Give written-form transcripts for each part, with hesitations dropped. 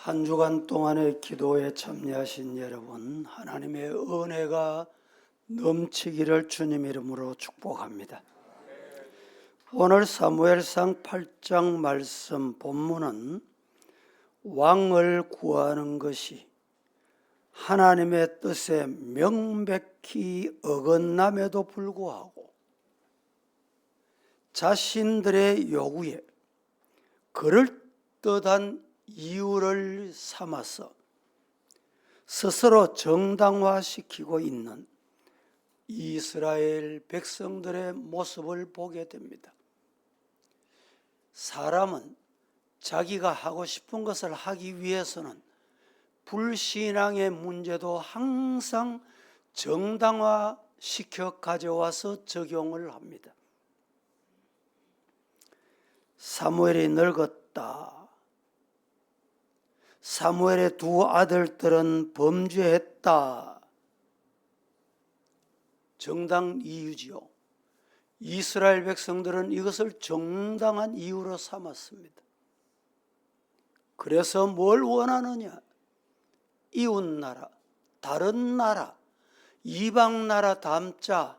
한 주간 동안의 기도에 참여하신 여러분, 하나님의 은혜가 넘치기를 주님 이름으로 축복합니다. 오늘 사무엘상 8장 말씀 본문은 왕을 구하는 것이 하나님의 뜻에 명백히 어긋남에도 불구하고 자신들의 요구에 그럴듯한 이유를 삼아서 스스로 정당화시키고 있는 이스라엘 백성들의 모습을 보게 됩니다. 사람은 자기가 하고 싶은 것을 하기 위해서는 불신앙의 문제도 항상 정당화시켜 가져와서 적용을 합니다. 사무엘이 늙었다. 사무엘의 두 아들들은 범죄했다. 정당 이유지요. 이스라엘 백성들은 이것을 정당한 이유로 삼았습니다. 그래서 뭘 원하느냐? 이웃나라, 다른 나라, 이방나라 담자,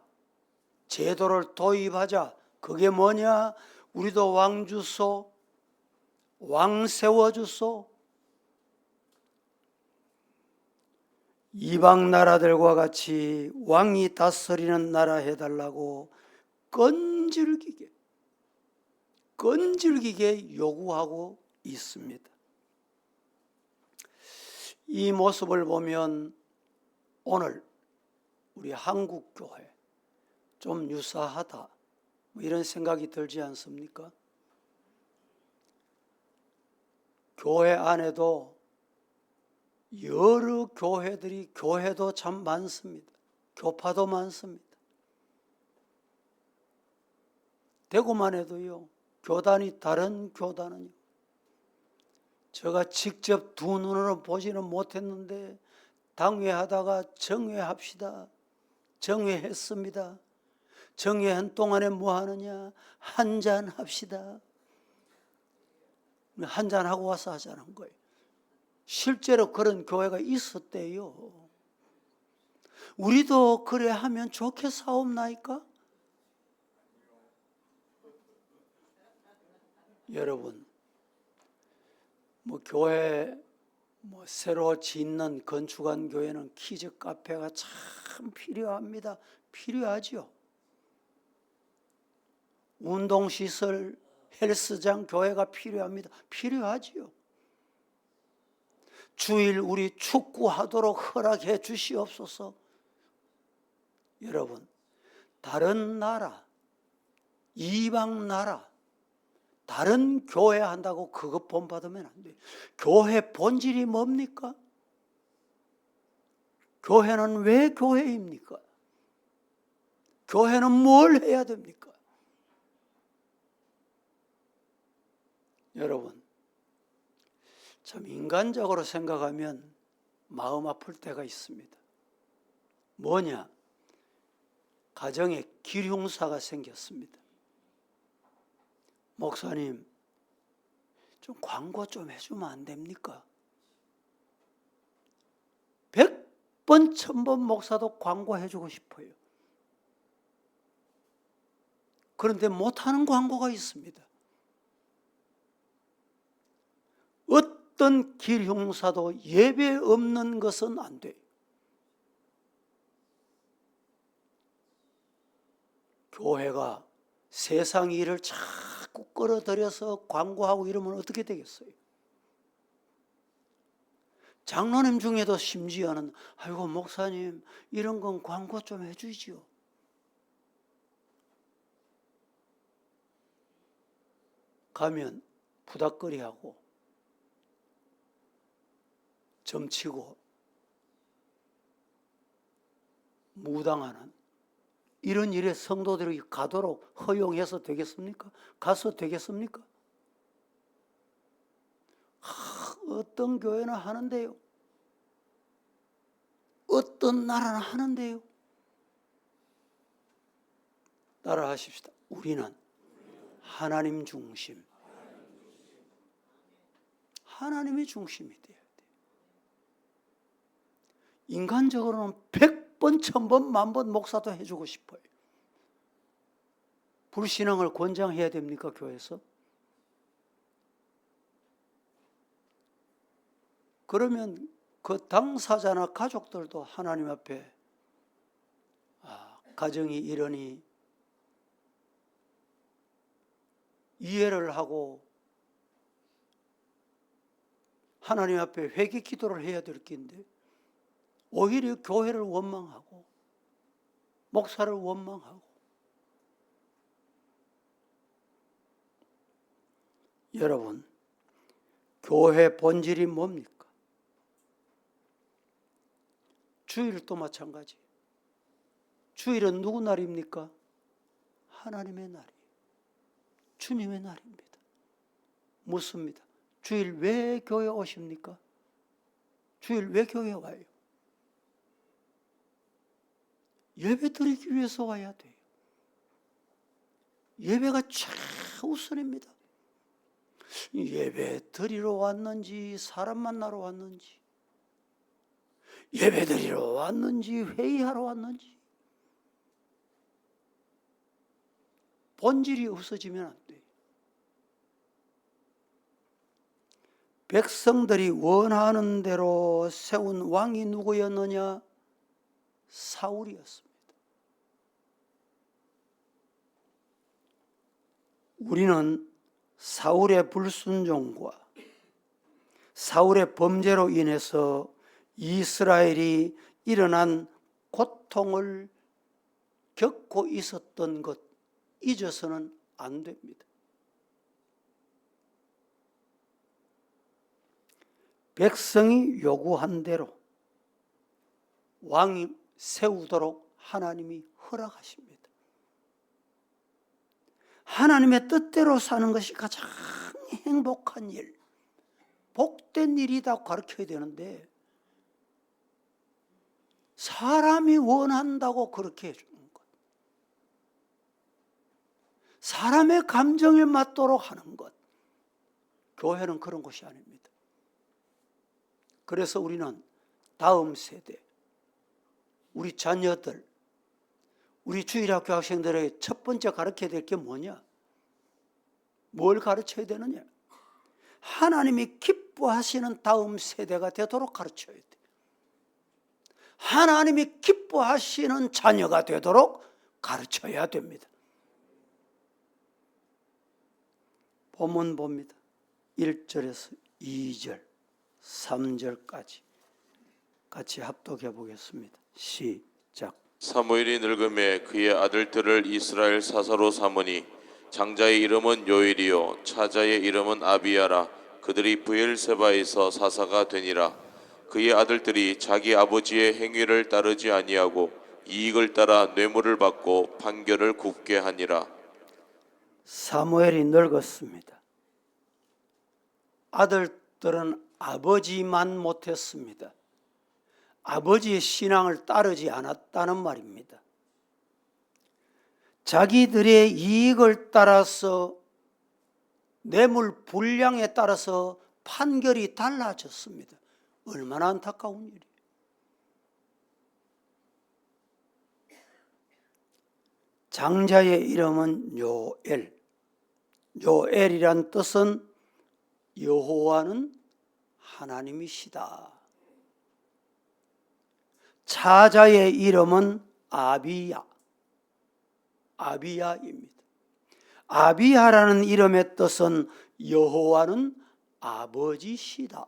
제도를 도입하자. 그게 뭐냐? 우리도 왕 주소, 왕 세워주소. 이방 나라들과 같이 왕이 다스리는 나라 해달라고 끈질기게 요구하고 있습니다. 이 모습을 보면 오늘 우리 한국 교회 좀 유사하다, 이런 생각이 들지 않습니까? 교회 안에도 여러 교회도 참 많습니다. 교파도 많습니다. 대구만 해도요, 교단이 다른 교단은요. 제가 직접 두 눈으로 보지는 못했는데 당회하다가 정회합시다. 정회했습니다. 정회한 동안에 뭐 하느냐? 한잔 합시다. 한잔하고 와서 하자는 거예요. 실제로 그런 교회가 있었대요. 우리도 그래 하면 좋겠사옵나이까? 여러분, 교회 새로 짓는 건축한 교회는 키즈 카페가 참 필요합니다. 필요하죠. 운동시설, 헬스장 교회가 필요합니다. 필요하지요. 주일 우리 축구하도록 허락해 주시옵소서. 여러분, 다른 나라, 이방 나라, 다른 교회 한다고 그것 본받으면 안 돼요. 교회 본질이 뭡니까? 교회는 왜 교회입니까? 교회는 뭘 해야 됩니까? 여러분, 참 인간적으로 생각하면 마음 아플 때가 있습니다. 뭐냐? 가정에 기흉사가 생겼습니다. 목사님, 좀 광고 좀 해주면 안 됩니까? 100번, 1000번 목사도 광고해주고 싶어요. 그런데 못하는 광고가 있습니다. 어떤 기흉사도 예배 없는 것은 안 돼요. 교회가 세상 일을 자꾸 끌어들여서 광고하고 이러면 어떻게 되겠어요? 장로님 중에도 심지어는 아이고 목사님 이런 건 광고 좀 해주지요. 가면 부닥거리하고 점치고 무당하는 이런 일에 성도들이 가도록 허용해서 되겠습니까? 가서 되겠습니까? 어떤 교회는 하는데요. 어떤 나라는 하는데요. 따라 하십시다. 우리는 하나님 중심, 하나님이 중심이 돼야 돼. 인간적으로는 100번, 1000번, 10,000번 목사도 해주고 싶어요. 불신앙을 권장해야 됩니까, 교회에서? 그러면 그 당사자나 가족들도 하나님 앞에 가정이 이러니 이해를 하고 하나님 앞에 회개 기도를 해야 될 텐데 오히려 교회를 원망하고 목사를 원망하고. 여러분, 교회 본질이 뭡니까? 주일도 마찬가지. 주일은 누구 날입니까? 하나님의 날이에요. 주님의 날입니다. 묻습니다. 주일 왜 교회 오십니까? 주일 왜 교회 와요? 예배 드리기 위해서 와야 돼요. 예배가 최우선입니다. 예배 드리러 왔는지 사람 만나러 왔는지, 예배 드리러 왔는지 회의하러 왔는지, 본질이 없어지면 안 돼요. 백성들이 원하는 대로 세운 왕이 누구였느냐? 사울이었습니다. 우리는 사울의 불순종과 사울의 범죄로 인해서 이스라엘이 일어난 고통을 겪고 있었던 것 잊어서는 안 됩니다. 백성이 요구한 대로 왕이 세우도록 하나님이 허락하십니다. 하나님의 뜻대로 사는 것이 가장 행복한 일, 복된 일이다 가르쳐야 되는데 사람이 원한다고 그렇게 해주는 것, 사람의 감정에 맞도록 하는 것, 교회는 그런 것이 아닙니다. 그래서 우리는 다음 세대, 우리 자녀들, 우리 주일학교 학생들에게 첫 번째 가르쳐야 될 게 뭐냐? 뭘 가르쳐야 되느냐? 하나님이 기뻐하시는 다음 세대가 되도록 가르쳐야 돼. 하나님이 기뻐하시는 자녀가 되도록 가르쳐야 됩니다. 본문 봅니다. 1절에서 2절, 3절까지 같이 합독해 보겠습니다. 시작. 사무엘이 늙음에 그의 아들들을 이스라엘 사사로 삼으니 장자의 이름은 요엘이요 차자의 이름은 아비야라. 그들이 브엘세바에서 사사가 되니라. 그의 아들들이 자기 아버지의 행위를 따르지 아니하고 이익을 따라 뇌물을 받고 판결을 굽게 하니라. 사무엘이 늙었습니다. 아들들은 아버지만 못했습니다. 아버지의 신앙을 따르지 않았다는 말입니다. 자기들의 이익을 따라서 뇌물 분량에 따라서 판결이 달라졌습니다. 얼마나 안타까운 일이에요. 장자의 이름은 요엘. 요엘이란 뜻은 여호와는 하나님이시다. 차자의 이름은 아비야입니다. 아비야라는 이름의 뜻은 여호와는 아버지시다.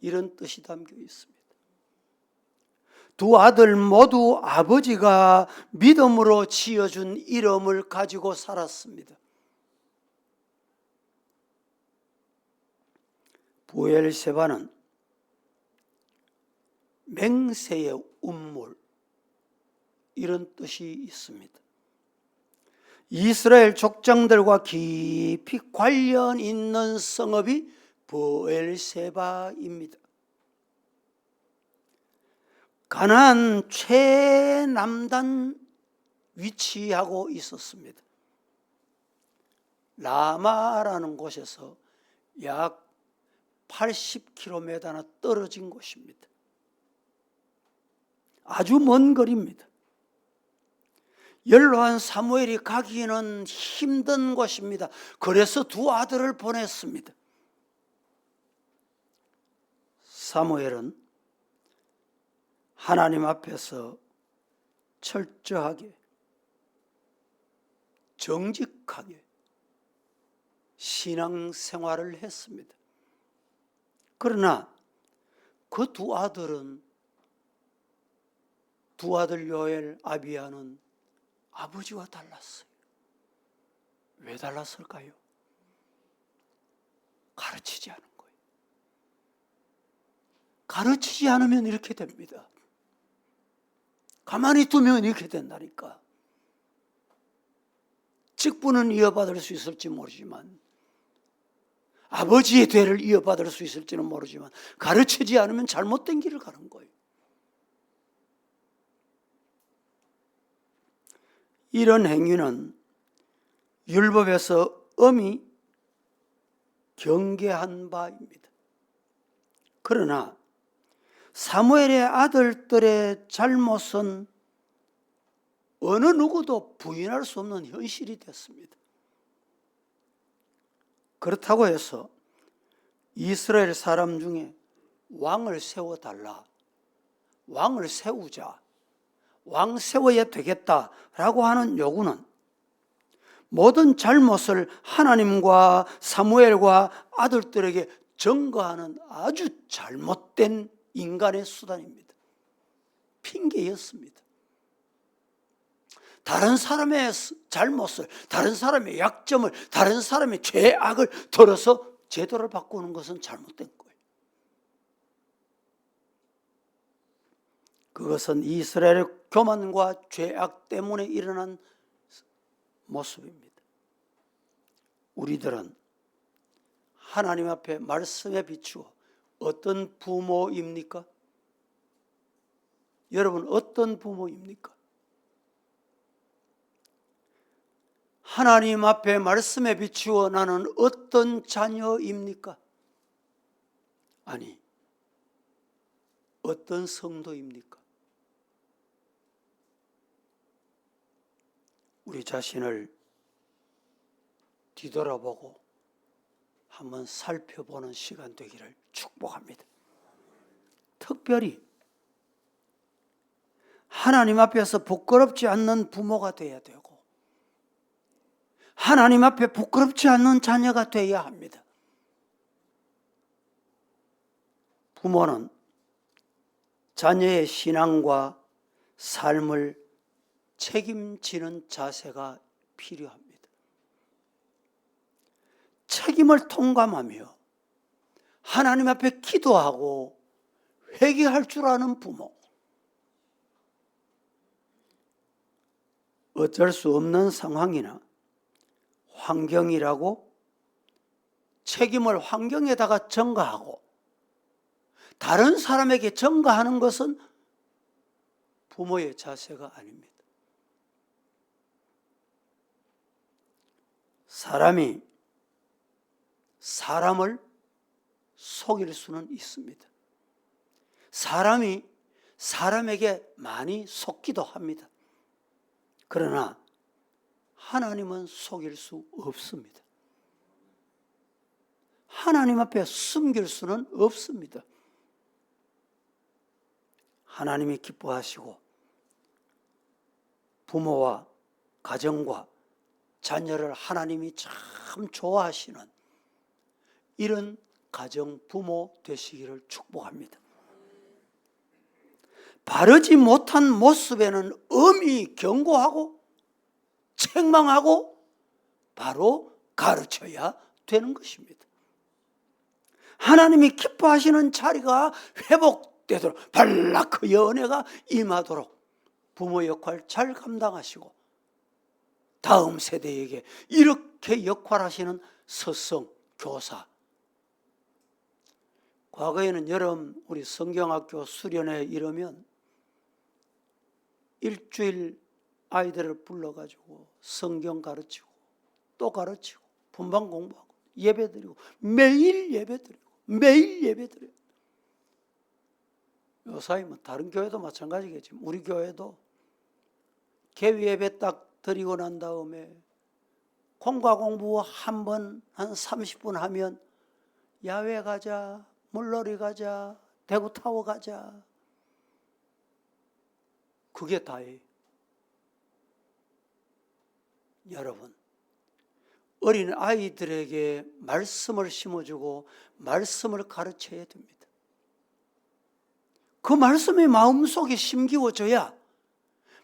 이런 뜻이 담겨 있습니다. 두 아들 모두 아버지가 믿음으로 지어준 이름을 가지고 살았습니다. 브엘세바는 맹세의 운물, 이런 뜻이 있습니다. 이스라엘 족장들과 깊이 관련 있는 성읍이 브엘세바입니다. 가나안 최남단 위치하고 있었습니다. 라마라는 곳에서 약 80km나 떨어진 곳입니다. 아주 먼 거리입니다. 연로한 사무엘이 가기는 힘든 곳입니다. 그래서 두 아들을 보냈습니다. 사무엘은 하나님 앞에서 철저하게, 정직하게 신앙생활을 했습니다. 그러나 그 두 아들은, 두 아들 요엘, 아비야는 아버지와 달랐어요. 왜 달랐을까요? 가르치지 않은 거예요. 가르치지 않으면 이렇게 됩니다. 가만히 두면 이렇게 된다니까. 직분은 이어받을 수 있을지 모르지만, 아버지의 대를 이어받을 수 있을지는 모르지만, 가르치지 않으면 잘못된 길을 가는 거예요. 이런 행위는 율법에서 엄히 경계한 바입니다. 그러나 사무엘의 아들들의 잘못은 어느 누구도 부인할 수 없는 현실이 됐습니다. 그렇다고 해서 이스라엘 사람 중에 왕을 세워달라, 왕을 세우자, 왕 세워야 되겠다라고 하는 요구는 모든 잘못을 하나님과 사무엘과 아들들에게 전가하는 아주 잘못된 인간의 수단입니다. 핑계였습니다. 다른 사람의 잘못을, 다른 사람의 약점을, 다른 사람의 죄악을 들어서 제도를 바꾸는 것은 잘못된 거예요. 그것은 이스라엘의 교만과 죄악 때문에 일어난 모습입니다. 우리들은 하나님 앞에 말씀에 비추어 어떤 부모입니까? 여러분, 어떤 부모입니까? 하나님 앞에 말씀에 비추어 나는 어떤 자녀입니까? 아니, 어떤 성도입니까? 우리 자신을 뒤돌아보고 한번 살펴보는 시간 되기를 축복합니다. 특별히 하나님 앞에서 부끄럽지 않는 부모가 되어야 되고, 하나님 앞에 부끄럽지 않는 자녀가 되어야 합니다. 부모는 자녀의 신앙과 삶을 책임지는 자세가 필요합니다. 책임을 통감하며 하나님 앞에 기도하고 회개할 줄 아는 부모, 어쩔 수 없는 상황이나 환경이라고 책임을 환경에다가 전가하고 다른 사람에게 전가하는 것은 부모의 자세가 아닙니다. 사람이 사람을 속일 수는 있습니다. 사람이 사람에게 많이 속기도 합니다. 그러나 하나님은 속일 수 없습니다. 하나님 앞에 숨길 수는 없습니다. 하나님이 기뻐하시고 부모와 가정과 자녀를 하나님이 참 좋아하시는 이런 가정 부모 되시기를 축복합니다. 바르지 못한 모습에는 엄히 경고하고 책망하고 바로 가르쳐야 되는 것입니다. 하나님이 기뻐하시는 자리가 회복되도록 발락 그의 은혜가 임하도록 부모 역할 잘 감당하시고 다음 세대에게 이렇게 역할하시는 스승, 교사. 과거에는 여름 우리 성경학교 수련회 이러면 일주일 아이들을 불러가지고 성경 가르치고 또 가르치고 분반 공부하고 예배드리고 매일 예배드리고 매일 예배드려요. 요사이 뭐 다른 교회도 마찬가지겠지만 우리 교회도 개회 예배 딱 드리고 난 다음에 공과 공부 한 번 한 30분 하면 야외 가자, 물놀이 가자, 대구 타워 가자. 그게 다예요. 여러분, 어린 아이들에게 말씀을 심어주고 말씀을 가르쳐야 됩니다. 그 말씀이 마음속에 심기워져야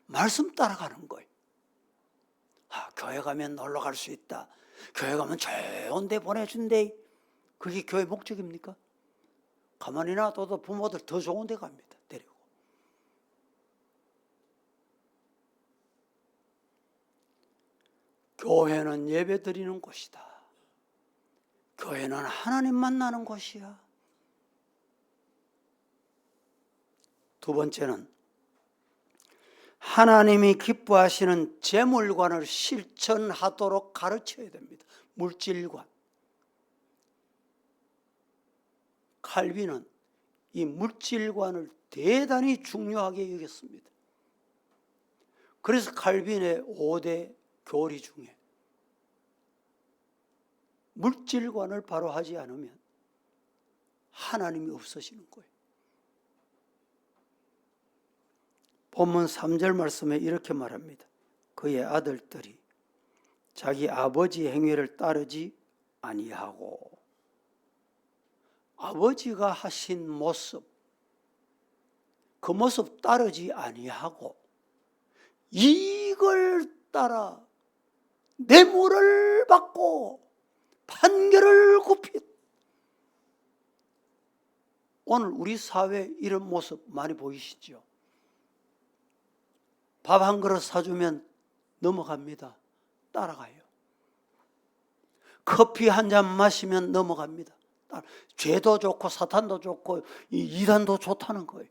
말씀 따라가는 거예요. 교회 가면 놀러 갈 수 있다. 교회 가면 좋은 데 보내준대. 그게 교회 목적입니까? 가만히 놔둬도 부모들 더 좋은 데 갑니다. 데리고. 교회는 예배 드리는 곳이다. 교회는 하나님 만나는 곳이야. 두 번째는 하나님이 기뻐하시는 재물관을 실천하도록 가르쳐야 됩니다. 물질관. 칼빈은 이 물질관을 대단히 중요하게 여겼습니다. 그래서 칼빈의 5대 교리 중에 물질관을 바로 하지 않으면 하나님이 없어지는 거예요. 본문 3절 말씀에 이렇게 말합니다. 그의 아들들이 자기 아버지의 행위를 따르지 아니하고, 아버지가 하신 모습, 그 모습 따르지 아니하고 이걸 따라 뇌물을 받고 판결을 굽힌, 오늘 우리 사회에 이런 모습 많이 보이시죠? 밥 한 그릇 사주면 넘어갑니다. 따라가요. 커피 한 잔 마시면 넘어갑니다. 죄도 좋고 사탄도 좋고 이단도 좋다는 거예요.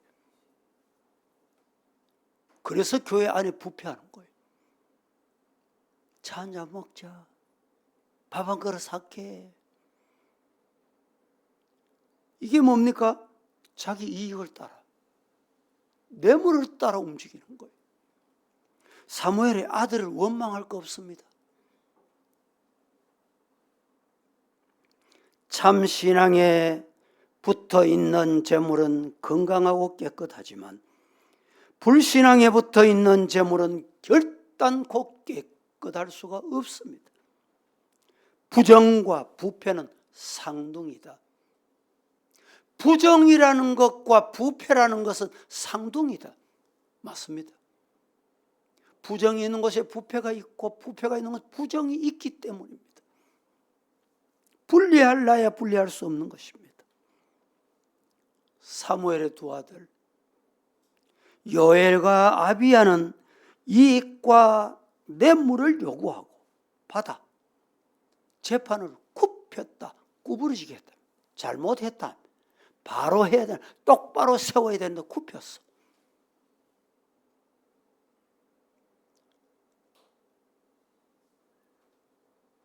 그래서 교회 안에 부패하는 거예요. 차 한 잔 먹자. 밥 한 그릇 살게. 이게 뭡니까? 자기 이익을 따라, 뇌물을 따라 움직이는 거예요. 사무엘의 아들을 원망할 거 없습니다. 참 신앙에 붙어 있는 재물은 건강하고 깨끗하지만 불신앙에 붙어 있는 재물은 결단코 깨끗할 수가 없습니다. 부정과 부패는 상둥이다. 부정이라는 것과 부패라는 것은 상둥이다. 맞습니다. 부정이 있는 곳에 부패가 있고 부패가 있는 곳에 부정이 있기 때문입니다. 분리할라야 분리할 수 없는 것입니다. 사무엘의 두 아들 요엘과 아비야는 이익과 뇌물을 요구하고 받아 재판을 굽혔다. 구부러지게 했다. 잘못했다. 바로 해야 된다. 똑바로 세워야 된다. 굽혔어.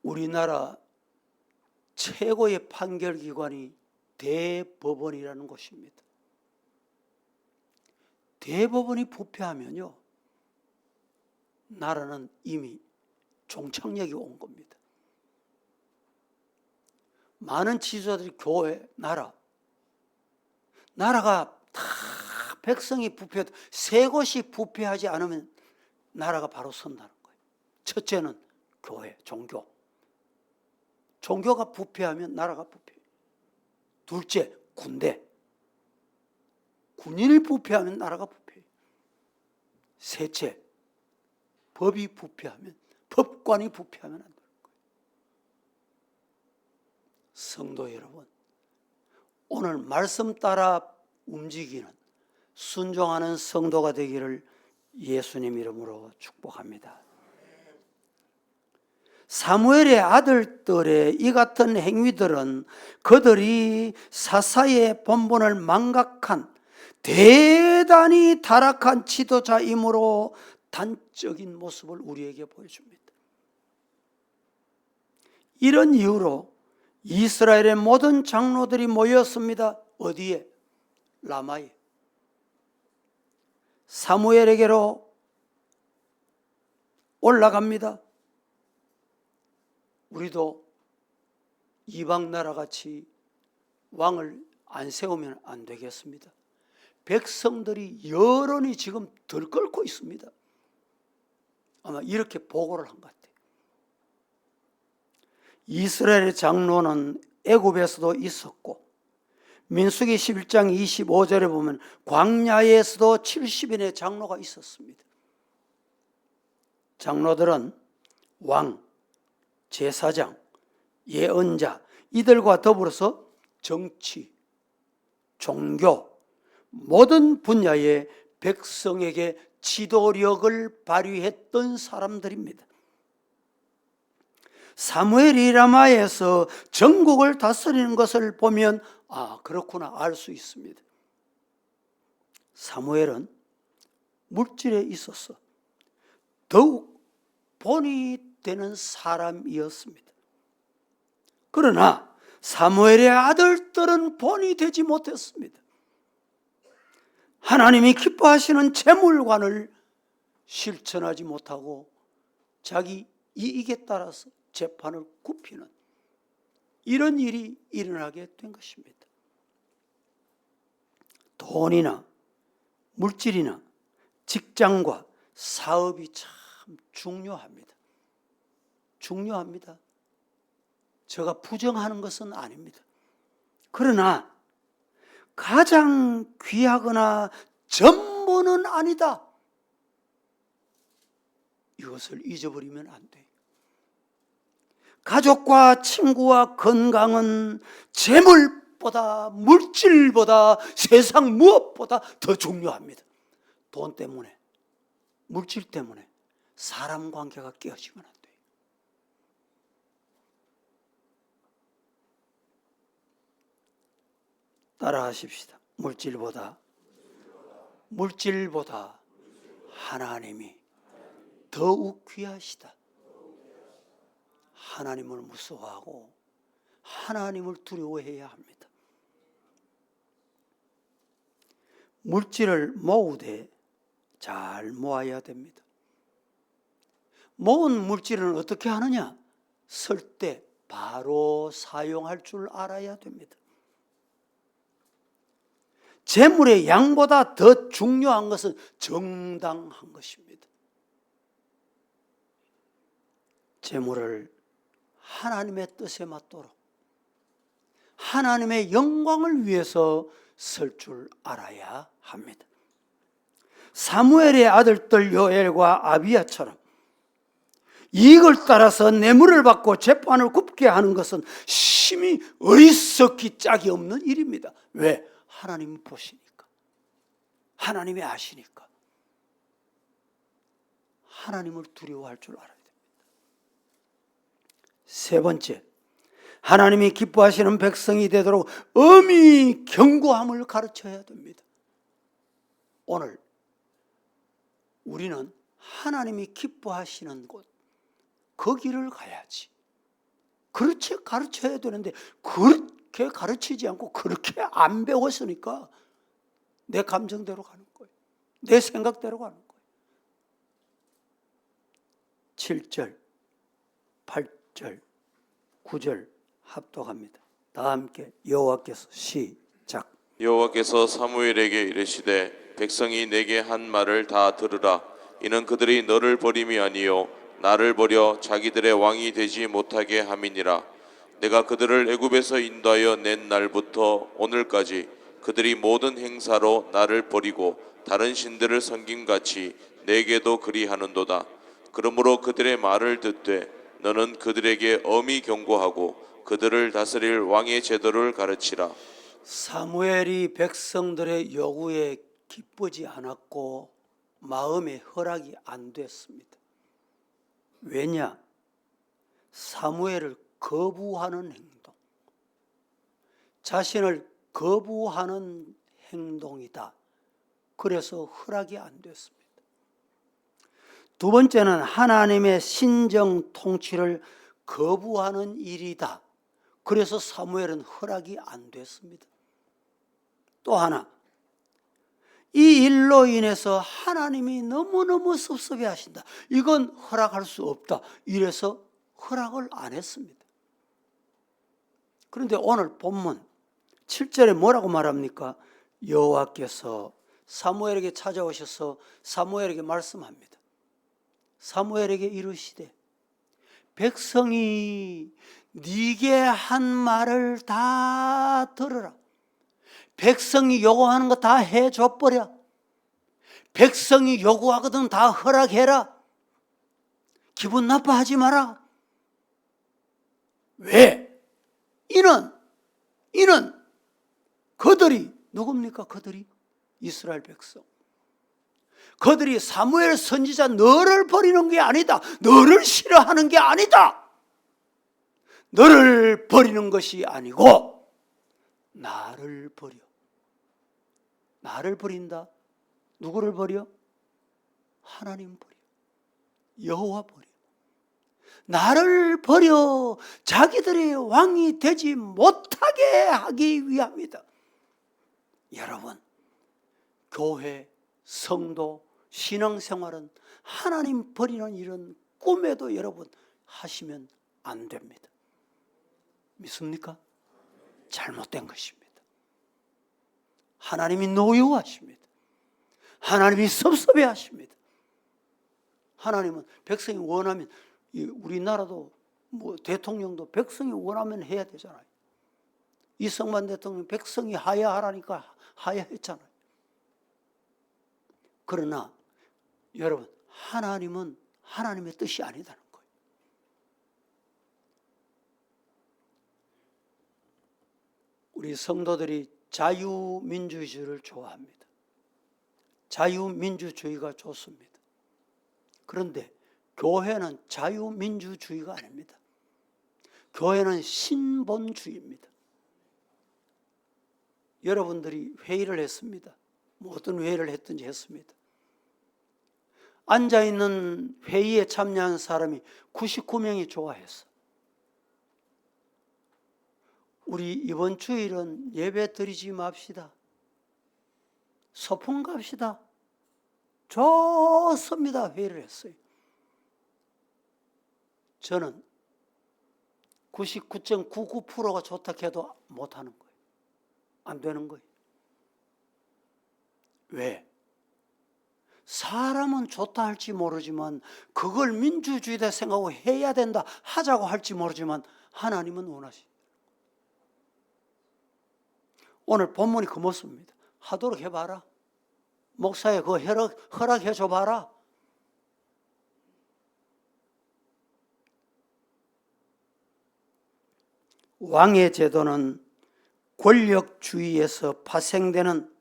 우리나라 최고의 판결기관이 대법원이라는 곳입니다. 대법원이 부패하면요, 나라는 이미 종착역이 온 겁니다. 많은 지도자들이 교회, 나라가 다 백성이 부패해도 세 곳이 부패하지 않으면 나라가 바로 선다는 거예요. 첫째는 교회, 종교. 종교가 부패하면 나라가 부패해요. 둘째, 군대. 군인이 부패하면 나라가 부패해요. 셋째, 법이 부패하면, 법관이 부패하면 안 되는 거예요. 성도 여러분, 오늘 말씀 따라 움직이는, 순종하는 성도가 되기를 예수님 이름으로 축복합니다. 사무엘의 아들들의 이 같은 행위들은 그들이 사사의 본분을 망각한 대단히 타락한 지도자이므로 단적인 모습을 우리에게 보여줍니다. 이런 이유로 이스라엘의 모든 장로들이 모였습니다. 어디에? 라마에. 사무엘에게로 올라갑니다. 우리도 이방 나라같이 왕을 안 세우면 안 되겠습니다. 백성들이 여론이 지금 들끓고 있습니다. 아마 이렇게 보고를 한 것 같아요. 이스라엘의 장로는 애굽에서도 있었고 민수기 11장 25절에 보면 광야에서도 70인의 장로가 있었습니다. 장로들은 왕, 제사장, 예언자 이들과 더불어서 정치, 종교 모든 분야의 백성에게 지도력을 발휘했던 사람들입니다. 사무엘이 라마에서 전국을 다스리는 것을 보면 그렇구나 알 수 있습니다. 사무엘은 물질에 있어서 더욱 본이 되는 사람이었습니다. 그러나 사무엘의 아들들은 본이 되지 못했습니다. 하나님이 기뻐하시는 재물관을 실천하지 못하고 자기 이익에 따라서 재판을 굽히는 이런 일이 일어나게 된 것입니다. 돈이나 물질이나 직장과 사업이 참 중요합니다. 중요합니다. 제가 부정하는 것은 아닙니다. 그러나 가장 귀하거나 전부는 아니다. 이것을 잊어버리면 안 돼요. 가족과 친구와 건강은 재물보다 물질보다 세상 무엇보다 더 중요합니다. 돈 때문에 물질 때문에 사람 관계가 깨어지면 안 돼요. 따라하십시다. 물질보다 하나님이 더욱 귀하시다. 하나님을 무서워하고 하나님을 두려워해야 합니다. 물질을 모으되 잘 모아야 됩니다. 모은 물질은 어떻게 하느냐? 쓸 때 바로 사용할 줄 알아야 됩니다. 재물의 양보다 더 중요한 것은 정당한 것입니다. 재물을 하나님의 뜻에 맞도록 하나님의 영광을 위해서 쓸 줄 알아야 합니다. 사무엘의 아들들 요엘과 아비야처럼 이익을 따라서 뇌물을 받고 재판을 굽게 하는 것은 심히 어리석기 짝이 없는 일입니다. 왜? 하나님이 보시니까, 하나님이 아시니까 하나님을 두려워할 줄 알아야 됩니다. 세 번째, 하나님이 기뻐하시는 백성이 되도록 엄히 경고함을 가르쳐야 됩니다. 오늘 우리는 하나님이 기뻐하시는 곳, 거기를 가야지. 그렇게 가르쳐야 되는데 그렇게 가르치지 않고 그렇게 안 배웠으니까 내 감정대로 가는 거예요. 내 생각대로 가는 거예요. 7절, 8절, 9절 합독합니다. 다 함께 여호와께서 시작. 여호와께서 사무엘에게 이르시되 백성이 내게 한 말을 다 들으라. 이는 그들이 너를 버림이 아니요 나를 버려 자기들의 왕이 되지 못하게 함이니라. 내가 그들을 애굽에서 인도하여 낸 날부터 오늘까지 그들이 모든 행사로 나를 버리고 다른 신들을 섬김같이 내게도 그리하는도다. 그러므로 그들의 말을 듣되 너는 그들에게 엄히 경고하고 그들을 다스릴 왕의 제도를 가르치라. 사무엘이 백성들의 요구에 기쁘지 않았고 마음의 허락이 안 됐습니다. 왜냐? 사무엘을 거부하는 행동, 자신을 거부하는 행동이다. 그래서 허락이 안 됐습니다. 두 번째는 하나님의 신정 통치를 거부하는 일이다. 그래서 사무엘은 허락이 안 됐습니다. 또 하나, 이 일로 인해서 하나님이 너무너무 섭섭해 하신다. 이건 허락할 수 없다. 이래서 허락을 안 했습니다. 그런데 오늘 본문 7절에 뭐라고 말합니까? 여호와께서 사무엘에게 찾아오셔서 사무엘에게 말씀합니다. 사무엘에게 이르시되 백성이 네게 한 말을 다 들으라. 백성이 요구하는 거 다 해줘버려. 백성이 요구하거든 다 허락해라. 기분 나빠하지 마라. 왜? 이는 그들이 누굽니까? 그들이 이스라엘 백성. 그들이 사무엘 선지자 너를 버리는 게 아니다. 너를 싫어하는 게 아니다. 너를 버리는 것이 아니고 나를 버려. 나를 버린다. 누구를 버려? 하나님 버려. 여호와 버려. 나를 버려 자기들의 왕이 되지 못하게 하기 위함이다. 여러분, 교회, 성도, 신앙생활은 하나님 버리는 일은 꿈에도 여러분 하시면 안 됩니다. 믿습니까? 잘못된 것입니다. 하나님이 노여워하십니다. 하나님이 섭섭해 하십니다. 하나님은 백성이 원하면, 우리나라도 대통령도 백성이 원하면 해야 되잖아요. 이승만 대통령 백성이 하야하라니까 하야했잖아요. 그러나 여러분, 하나님은 하나님의 뜻이 아니다는 거예요. 우리 성도들이 자유민주주의를 좋아합니다. 자유민주주의가 좋습니다. 그런데 교회는 자유민주주의가 아닙니다. 교회는 신본주의입니다. 여러분들이 회의를 했습니다. 어떤 회의를 했든지 했습니다. 앉아있는 회의에 참여한 사람이 99명이 좋아했어. 우리 이번 주일은 예배 드리지 맙시다. 소풍 갑시다. 좋습니다. 회의를 했어요. 저는 99.99%가 좋다 해도 못하는 거예요. 안 되는 거예요. 왜? 사람은 좋다 할지 모르지만 그걸 민주주의다 생각하고 해야 된다 하자고 할지 모르지만 하나님은 원하시. 오늘 본문이 그 모습입니다. 하도록 해봐라. 목사에 그거 허락해 줘봐라. 왕의 제도는 권력주의에서 파생되는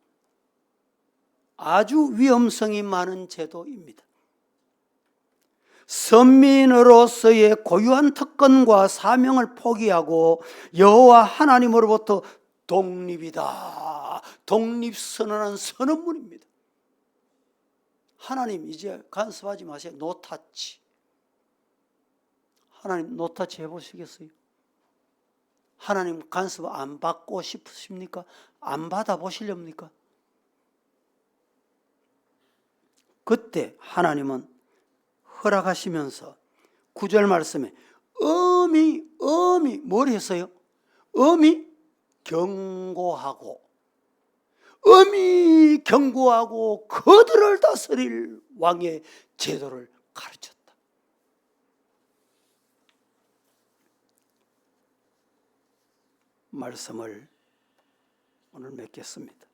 아주 위험성이 많은 제도입니다. 선민으로서의 고유한 특권과 사명을 포기하고 여호와 하나님으로부터 독립이다. 독립선언한 선언문입니다. 하나님 이제 간섭하지 마세요. 노타치. 하나님 노타치 해보시겠어요? 하나님 간섭 안 받고 싶으십니까? 안 받아보시렵니까? 그때 하나님은 허락하시면서 9절 말씀에 엄히 뭘 했어요? 엄히 경고하고 그들을 다스릴 왕의 제도를 가르쳤다. 말씀을 오늘 맺겠습니다.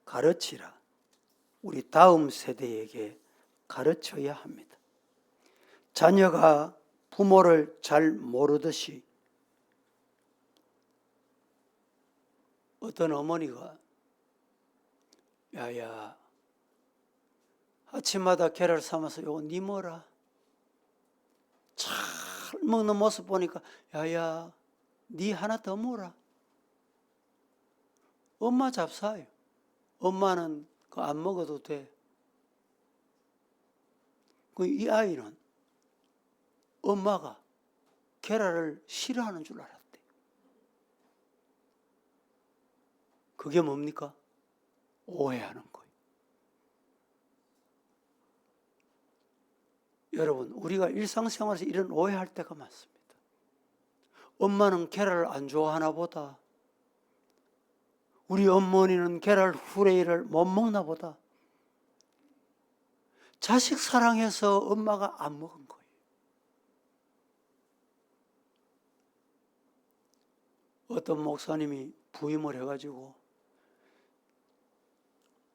가르치라. 우리 다음 세대에게 가르쳐야 합니다. 자녀가 부모를 잘 모르듯이 어떤 어머니가 야야 아침마다 계란을 삶아서 요거 니 뭐라? 잘 먹는 모습 보니까 야야 니 하나 더 먹어라. 엄마 잡사요. 엄마는 그거 안 먹어도 돼. 이 아이는 엄마가 계란을 싫어하는 줄 알았대. 그게 뭡니까? 오해하는 거예요. 여러분, 우리가 일상생활에서 이런 오해할 때가 많습니다. 엄마는 계란을 안 좋아하나 보다. 우리 어머니는 계란 후레이를 못 먹나 보다. 자식 사랑해서 엄마가 안 먹은 거예요. 어떤 목사님이 부임을 해가지고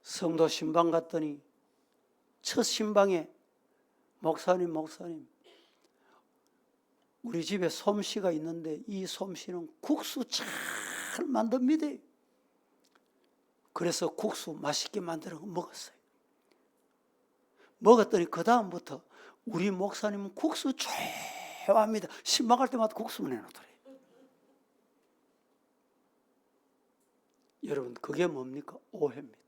성도 신방 갔더니 첫 신방에 목사님 우리 집에 솜씨가 있는데 이 솜씨는 국수 잘 만듭니다. 그래서 국수 맛있게 만들어 먹었어요. 먹었더니 그 다음부터 우리 목사님은 국수 좋아합니다. 신방 갈 때마다 국수만 해놓더래요. 여러분, 그게 뭡니까? 오해입니다.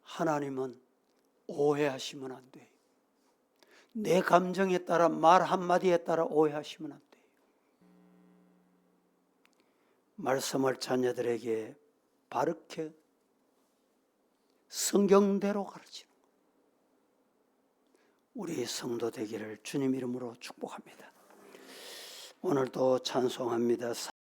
하나님은 오해하시면 안 돼요. 내 감정에 따라 말 한마디에 따라 오해하시면 안 돼요. 말씀을 자녀들에게 바르게 성경대로 가르치는 것. 우리 성도 되기를 주님 이름으로 축복합니다. 오늘도 찬송합니다.